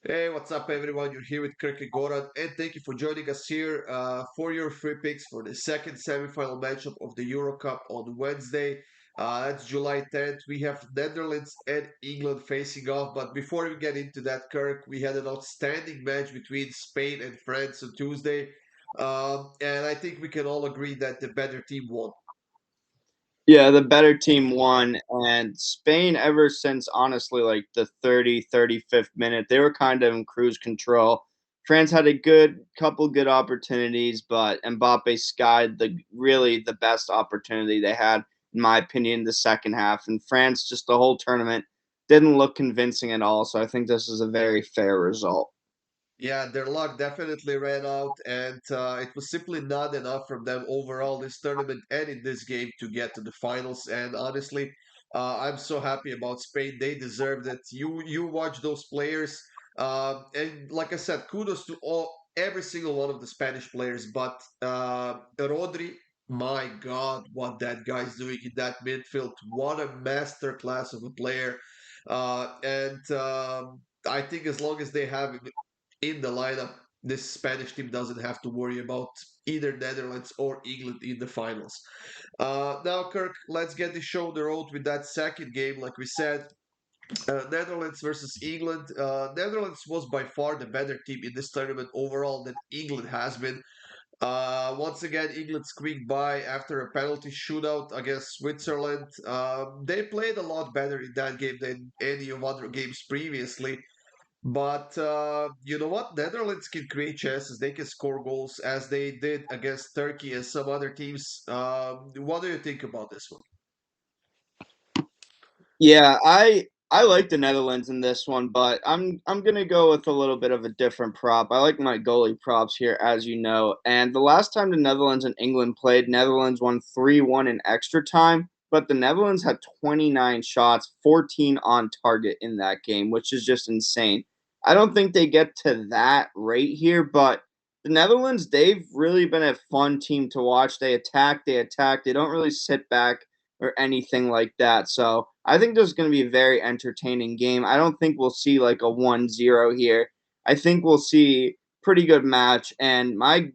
Hey, what's up, everyone? You're here with Kirk and Goran, and thank you for joining us here for your free picks for the second semifinal matchup of the Euro Cup on Wednesday. That's July 10th. We have Netherlands and England facing off. But before we get into that, Kirk, we had an outstanding match between Spain and France on Tuesday. And I think we can all agree that the better team won. Yeah, the better team won, and Spain, ever since honestly, like the 35th minute, they were kind of in cruise control. France had a couple good opportunities, but Mbappe skied the best opportunity they had, in my opinion, the second half. And France, just the whole tournament, didn't look convincing at all. So I think this is a very fair result. Yeah, their luck definitely ran out, and it was simply not enough from them overall this tournament and in this game to get to the finals. And honestly, I'm so happy about Spain. They deserved it. You watch those players, and like I said, kudos to every single one of the Spanish players. But Rodri, my God, what that guy's doing in that midfield! What a master class of a player! And I think as long as they have him in the lineup, this Spanish team doesn't have to worry about either Netherlands or England in the finals. Now, Kirk, let's get the show on the road with that second game. Like we said, Netherlands versus England. Netherlands was by far the better team in this tournament overall than England has been. Once again, England squeaked by after a penalty shootout against Switzerland. They played a lot better in that game than any of other games previously. But you know what? Netherlands can create chances. They can score goals as they did against Turkey and some other teams. What do you think about this one? Yeah, I like the Netherlands in this one, but I'm gonna go with a little bit of a different prop. I like my goalie props here, as you know. And the last time the Netherlands and England played, Netherlands won 3-1 in extra time, but the Netherlands had 29 shots, 14 on target in that game, which is just insane. I don't think they get to that rate here, but the Netherlands, they've really been a fun team to watch. They attack, they don't really sit back or anything like that. So I think this is going to be a very entertaining game. I don't think we'll see like a 1-0 here. I think we'll see pretty good match. And my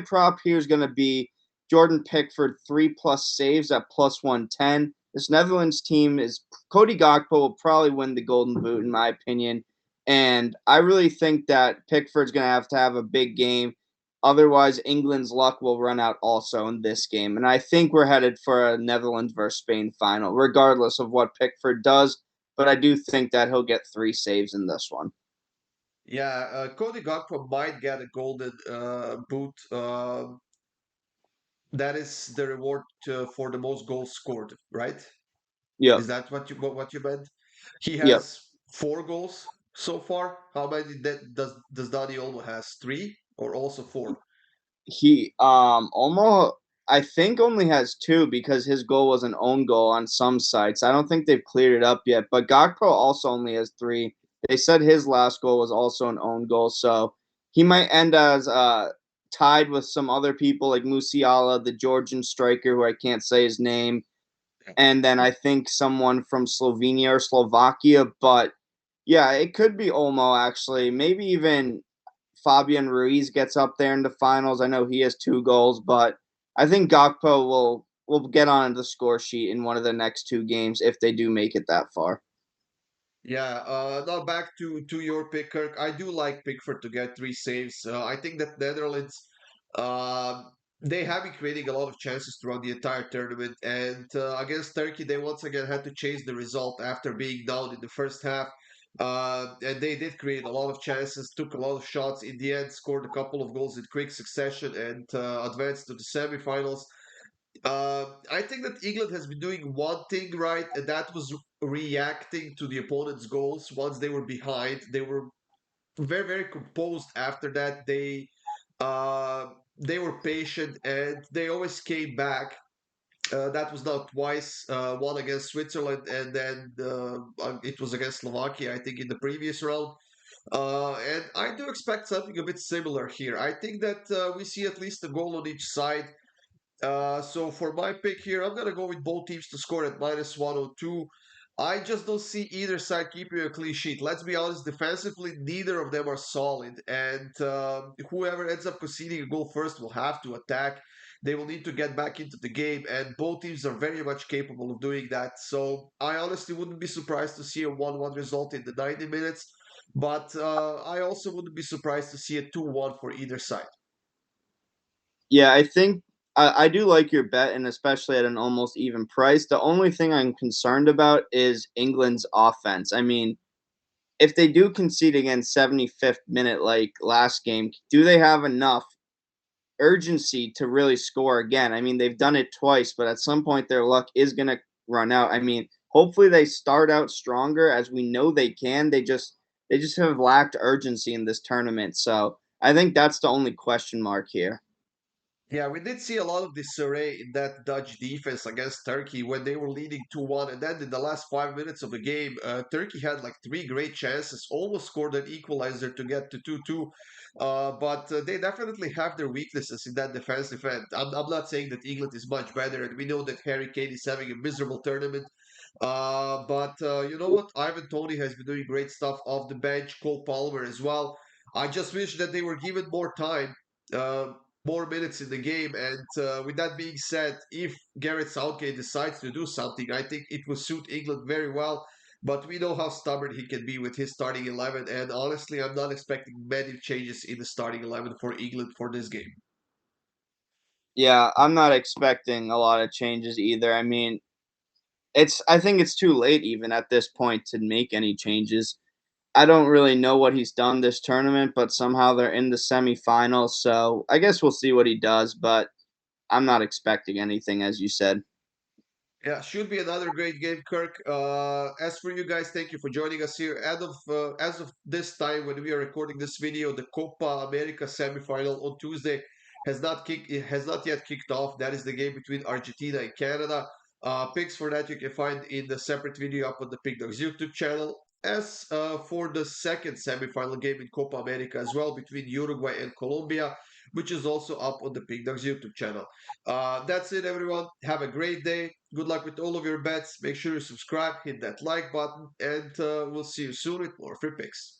prop here is going to be Jordan Pickford 3+ saves at +110. This Netherlands team is Cody Gakpo will probably win the Golden Boot in my opinion. And I really think that Pickford's going to have a big game. Otherwise, England's luck will run out also in this game. And I think we're headed for a Netherlands versus Spain final, regardless of what Pickford does. But I do think that he'll get 3 saves in this one. Yeah, Cody Gakpo might get a golden boot. That is the reward for the most goals scored, right? Yep. Is that what you meant? He Yep. has 4 goals so far. How many that does Dani Olmo has? Three or also four? He almost I think only has two because his goal was an own goal on some sites. I don't think they've cleared it up yet. But Gakpo also only has three. They said his last goal was also an own goal, so he might end as tied with some other people like Musiala, the Georgian striker, who I can't say his name, and then I think someone from Slovenia or Slovakia. But yeah, it could be Olmo actually. Maybe even Fabian Ruiz gets up there in the finals. I know he has 2 goals, but I think Gakpo will get on the score sheet in one of the next 2 games if they do make it that far. Yeah, now back to your pick, Kirk. I do like Pickford to get 3 saves. I think that Netherlands, uh, they have been creating a lot of chances throughout the entire tournament, and against Turkey, they once again had to chase the result after being down in the first half. And they did create a lot of chances, took a lot of shots. In the end, scored a couple of goals in quick succession, and advanced to the semifinals. I think that England has been doing one thing right, and that was reacting to the opponent's goals once they were behind. They were very, very composed after that. They were patient and they always came back. That was now twice, one against Switzerland, and then it was against Slovakia, I think, in the previous round. And I do expect something a bit similar here. I think that we see at least a goal on each side. So for my pick here, I'm gonna go with both teams to score at -102. I just don't see either side keeping a clean sheet. Let's be honest, defensively, neither of them are solid. And whoever ends up conceding a goal first will have to attack. They will need to get back into the game, and both teams are very much capable of doing that. So I honestly wouldn't be surprised to see a 1-1 result in the 90 minutes, but I also wouldn't be surprised to see a 2-1 for either side. Yeah, I think I do like your bet, and especially at an almost even price. The only thing I'm concerned about is England's offense. I mean, if they do concede again 75th minute like last game, do they have enough urgency to really score again? I mean, they've done it twice, but at some point their luck is going to run out. I mean, hopefully they start out stronger as we know they can. They just have lacked urgency in this tournament. So, I think that's the only question mark here. Yeah, we did see a lot of disarray in that Dutch defense against Turkey when they were leading 2-1. And then in the last 5 minutes of the game, Turkey had like three great chances, almost scored an equalizer to get to 2-2. But they definitely have their weaknesses in that defensive end. I'm not saying that England is much better, and we know that Harry Kane is having a miserable tournament. But you know what? Ivan Toney has been doing great stuff off the bench, Cole Palmer as well. I just wish that they were given more time. Uh, more minutes in the game. And with that being said, if Gareth Southgate decides to do something, I think it will suit England very well. But we know how stubborn he can be with his starting 11. And honestly, I'm not expecting many changes in the starting 11 for England for this game. Yeah, I'm not expecting a lot of changes either. I mean, I think it's too late even at this point to make any changes. I don't really know what he's done this tournament, but somehow they're in the semifinals. So I guess we'll see what he does, but I'm not expecting anything, as you said. Yeah, should be another great game, Kirk. As for you guys, thank you for joining us here. As of this time when we are recording this video, the Copa America semifinal on Tuesday has not yet kicked off. That is the game between Argentina and Canada. Picks for that you can find in the separate video up on the Pickdawgz YouTube channel. As for the second semifinal game in Copa America as well between Uruguay and Colombia, which is also up on the Pickdawgz YouTube channel. That's it, everyone. Have a great day. Good luck with all of your bets. Make sure you subscribe, hit that like button, and we'll see you soon with more free picks.